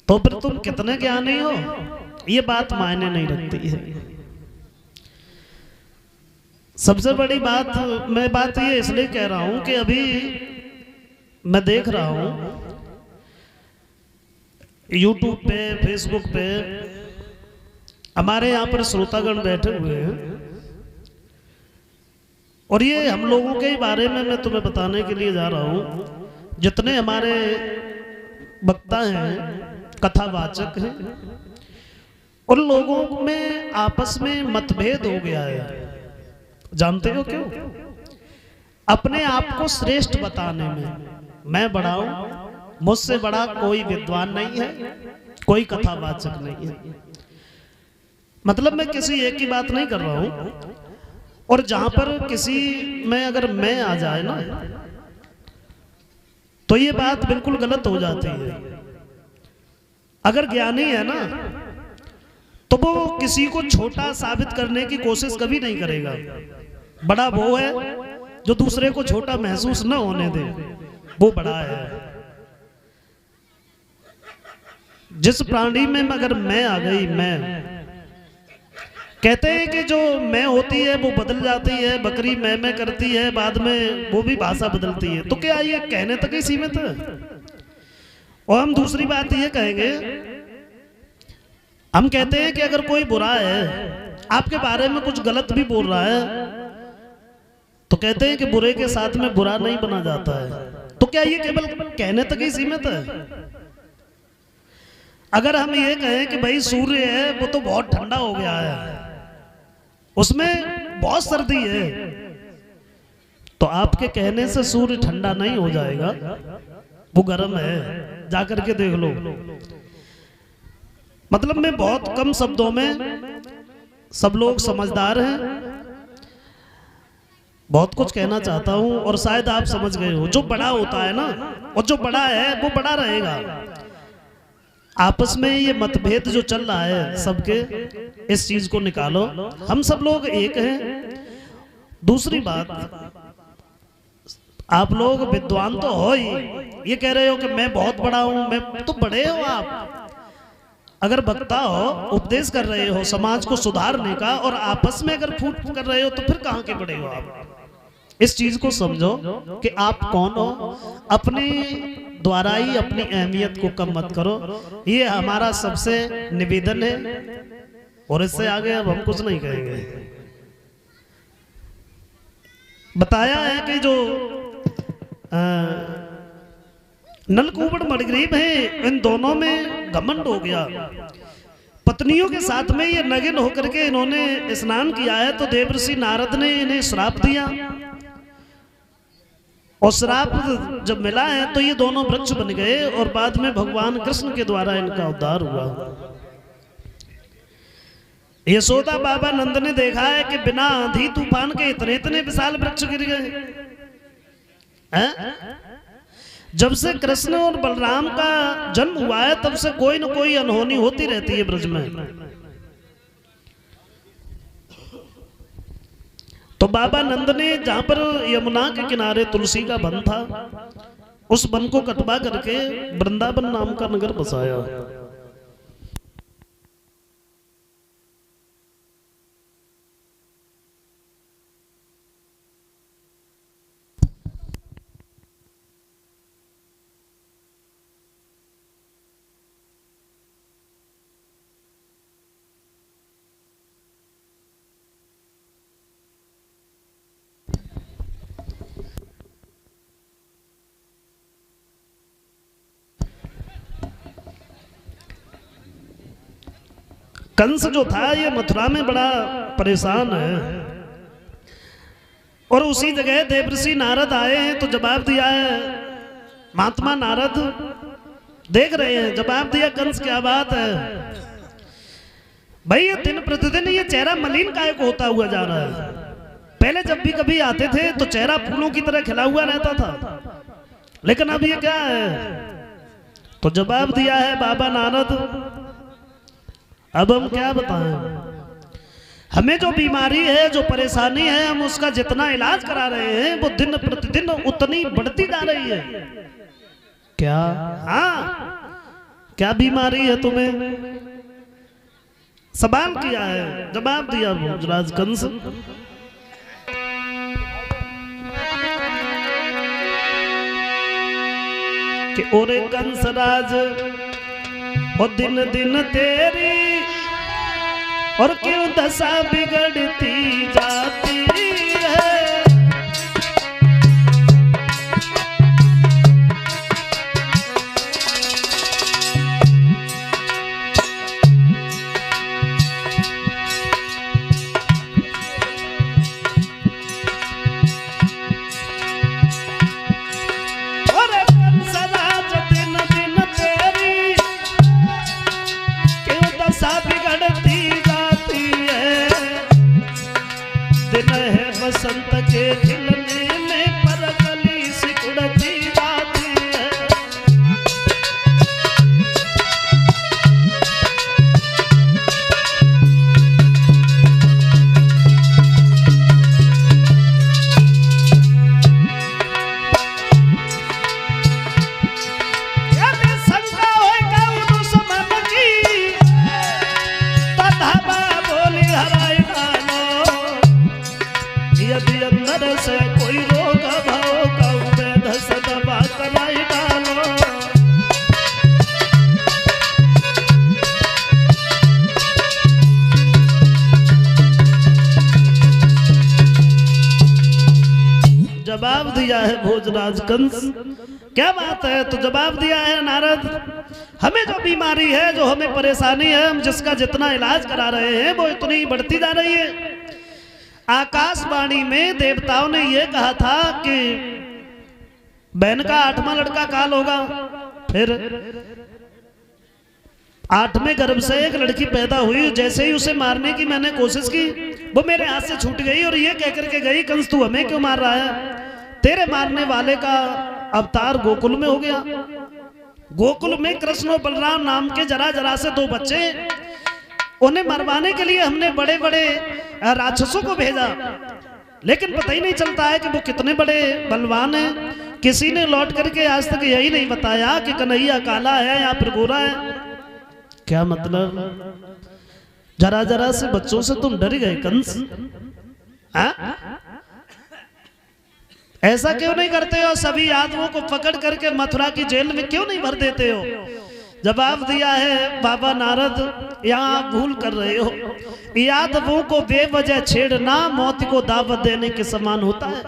तो फिर तुम कितने ज्ञानी हो, ये बात मायने नहीं रखती है। सबसे बड़ी बात, मैं बात ये इसलिए कह रहा हूं कि अभी मैं देख रहा हूं YouTube पे, Facebook पे हमारे यहाँ पर श्रोतागण बैठे हुए हैं, और ये हम लोगों के बारे में मैं तुम्हें बताने के लिए जा रहा हूं। जितने हमारे वक्ता हैं, कथावाचक हैं, उन लोगों में आपस में मतभेद हो गया है। जानते हो क्यों? अपने आप को श्रेष्ठ बताने में। मैं बड़ा हूं, मुझसे बड़ा कोई विद्वान नहीं है, कोई कथावाचक नहीं है। मतलब मैं किसी एक की बात नहीं कर रहा हूं, और जहां पर किसी में अगर मैं आ जाए ना, तो ये बात बिल्कुल गलत हो जाती है। अगर ज्ञानी है ना, तो वो किसी को छोटा साबित करने की कोशिश कभी नहीं करेगा। बड़ा वो है जो दूसरे को छोटा महसूस न होने दे, वो बड़ा है। जिस प्राणी में अगर मैं आ गई, मैं कहते हैं कि जो मैं होती है वो बदल जाती है, बकरी मैं करती है, बाद में वो भी भाषा बदलती है। तो क्या ये कहने तक ही सीमित है? और हम दूसरी बात ये कहेंगे, हम कहते हैं कि अगर कोई बुरा है, आपके बारे में कुछ गलत भी बोल रहा है, तो कहते हैं कि बुरे के साथ में बुरा नहीं बना जाता है। तो क्या ये केवल कहने तक ही सीमित है? अगर हम ये कहें कि भाई सूर्य है, वो तो बहुत ठंडा हो गया है, उसमें बहुत सर्दी है, तो आपके कहने से सूर्य ठंडा नहीं हो जाएगा, वो गर्म है, जाकर के देख लो। मतलब मैं बहुत कम शब्दों में, सब लोग समझदार हैं, बहुत कुछ कहना चाहता हूं, और शायद आप समझ गए हो। जो बड़ा होता है ना, और जो बड़ा है वो बड़ा रहेगा। आपस में ये मतभेद जो चल रहा है सबके, इस चीज को निकालो। हम सब लोग एक हैं। दूसरी बात, आप लोग विद्वान तो हो ही, ये कह रहे हो कि मैं बहुत बड़ा हूं, मैं तो बड़े हो आप। अगर वक्ता हो, उपदेश कर रहे हो समाज को सुधारने का, और आपस में अगर फूट कर रहे हो, तो फिर कहां के बड़े हो आप? इस चीज को समझो कि आप कौन हो। अपने द्वारा ही अपनी अहमियत को कम मत करो, ये हमारा सबसे निवेदन है, और इससे आगे अब हम कुछ नहीं कहेंगे। बताया है कि जो नलकूबर मणिग्रीव है, इन दोनों में घमंड हो गया। पत्नियों के साथ में ये नगिन होकर के इन्होंने स्नान किया है, तो देवर्षि नारद ने इन्हें श्राप दिया, और श्राप जब मिला है तो ये दोनों वृक्ष बन गए, और बाद में भगवान कृष्ण के द्वारा इनका उद्धार हुआ। यशोदा बाबा नंद ने देखा है कि बिना आंधी तूफान के इतने इतने विशाल वृक्ष गिर गए। जब से कृष्ण और बलराम का जन्म हुआ है, तब से कोई न कोई अनहोनी होती रहती है ब्रज में। तो बाबा नंद ने, जहां पर यमुना के किनारे तुलसी का वन था, उस वन को कटवा करके वृंदावन नाम का नगर बसाया। कंस जो था, ये मथुरा में बड़ा परेशान है, और उसी जगह देवर्षि नारद आए हैं। तो जवाब दिया है महात्मा नारद, देख रहे हैं, जवाब दिया कंस, क्या बात है भाई, ये दिन प्रतिदिन ये चेहरा मलिन काय को होता हुआ जा रहा है। पहले जब भी कभी आते थे तो चेहरा फूलों की तरह खिला हुआ रहता था, लेकिन अब ये क्या है? तो जवाब दिया है बाबा नारद, अब हम क्या बताएं, हमें जो बीमारी है, जो परेशानी है, हम उसका जितना इलाज करा रहे हैं, वो दिन प्रतिदिन उतनी बढ़ती जा रही है। क्या? हाँ, क्या बीमारी है तुम्हें? सवाल किया है, जवाब दिया भोजराज कंस। कि ओरे कंसराज और दिन दिन तेरी और क्यों दशा बिगड़ती जाती है। बसंत के खिलने में पर कली सिकुड़ती जाती है। यदि शंका होगा उस मन की तथावा बोली हराई डालो। यदि अंदर से कोई रोग भाव का वेद सदबा कराई डालो। जवाब दिया है भोजराज कंस। क्या बात है? तो जवाब दिया है नारद, हमें जो बीमारी है, जो हमें परेशानी है, हम जिसका जितना इलाज करा रहे हैं वो इतनी बढ़ती जा रही है। आकाशवाणी में देवताओं ने यह कहा था कि बहन का 8वां लड़का काल होगा। फिर 8वें गर्भ से एक लड़की पैदा हुई। जैसे ही उसे मारने की मैंने कोशिश की, वो मेरे हाथ से छूट गई और ये कहकर के गई, कंस तू हमें क्यों मार रहा है? तेरे मारने वाले का अवतार गोकुल में हो गया। गोकुल में कृष्ण और बलराम नाम के जरा जरा से 2 बच्चे, उन्हें मरवाने के लिए हमने बड़े बड़े राक्षसों को भेजा, लेकिन पता ही नहीं चलता है कि वो कितने बड़े बलवान हैं। किसी ने लौट करके आज तक यही नहीं बताया कि कन्हैया काला है या फिर गोरा है। क्या मतलब? जरा जरा से बच्चों से तुम डर गए कंस? ऐसा क्यों नहीं करते हो? सभी यादवों को पकड़ करके मथुरा की जेल में क्यों नहीं भर देते हो? जवाब दिया है बाबा नारद, यहाँ आप भूल कर रहे हो। यादवों को बेवजह छेड़ना मौत को दावत देने के समान होता है,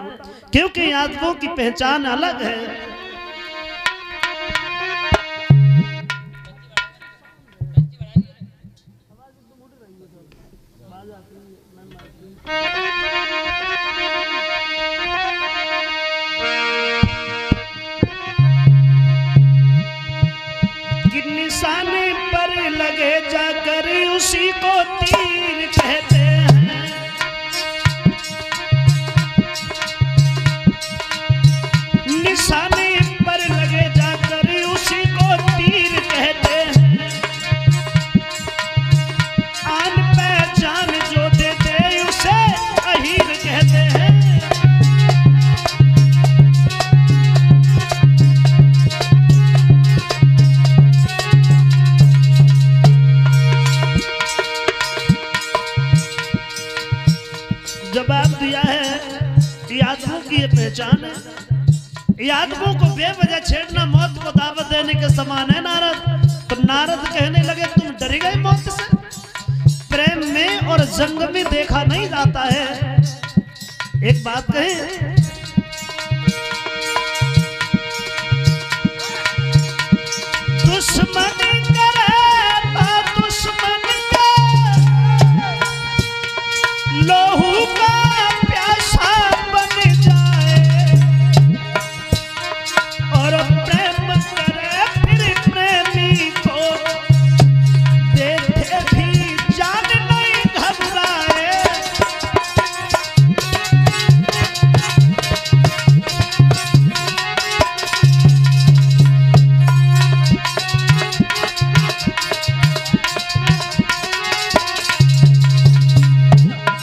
क्योंकि यादवों की पहचान अलग है। निशाने पर लगे जाकर उसी को तीर कहते हैं। निशाने पर लगे जाकर उसी को तीर कहते हैं। आन पहचान जो देते उसे अहीर कहते हैं। जवाब दिया है यादवों की ये पहचान है। यादवों को बेवजह छेड़ना मौत को दावत देने के समान है नारद। तो नारद कहने लगे तुम डर गए मौत से? प्रेम में और जंग में देखा नहीं जाता है। एक बात कहें, दुश्मनी करे तो दुश्मन का लोहू का प्यासा बन जाए, और प्रेम करे फिर प्रेमी को देखे भी जान नहीं घबराए।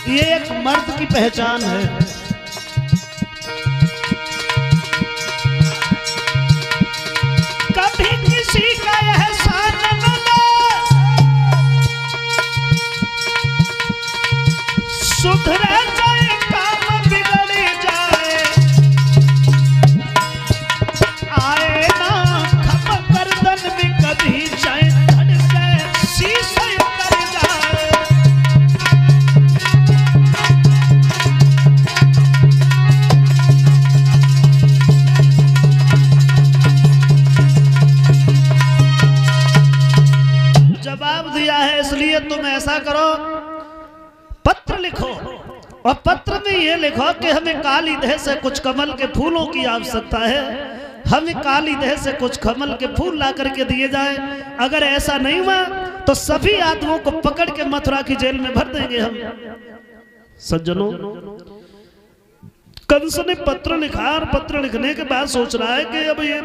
ये एक मर्द की पहचान है। कभी किसी का एहसान सुधरे जाए काम बिगड़ जाए, आए ना खप गर्दन भी कभी जाए, धड़के शीशे उतर जाए। जवाब दिया है, इसलिए तुम ऐसा करो, पत्र लिखो और पत्र में ये लिखो कि हमें काली देह से कुछ कमल के फूलों की आवश्यकता है, हमें काली देह से कुछ कमल के फूल ला करके दिए जाए। अगर ऐसा नहीं हुआ तो सभी आदमियों को पकड़ के मथुरा की जेल में भर देंगे हम। सज्जनों, कंस ने पत्र लिखा और पत्र लिखने के बाद सोच रहा है कि अब ये